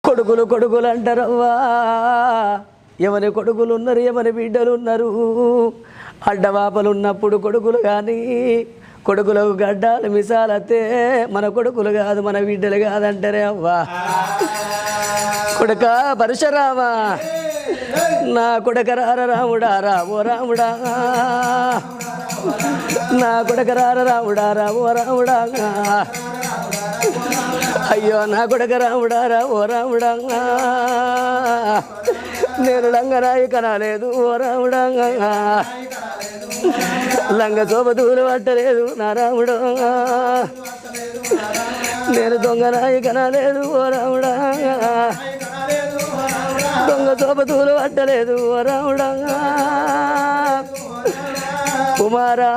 కొడుకులు కొడుకులు అంటారవ్వా. ఎవరి కొడుకులు ఉన్నారు, ఎవరి బిడ్డలు ఉన్నారు. అడ్డవాపలు ఉన్నప్పుడు కొడుకులు కానీ కొడుకులకు గడ్డాలు మిసాలతే మన కొడుకులు కాదు, మన బిడ్డలు కాదంటారే అవ్వా. కొడుక పరశురామా, నా కొడుక రార రాముడా రావో రాముడా, నా కొడుక రార రాముడా రావో రాముడా, అయ్యో నా కొడుక రాముడా రావో రాముడా, నేను లంగరాయి కనలేదు ఓ రాముడా, లంగ శోభదూలు పట్టలేదు నా రాముడా, నేను దొంగరాయి కనలేదు ఓ రాముడా, దొంగ శోభదూలు పట్టలేదు ఓ రాముడా. కుమారా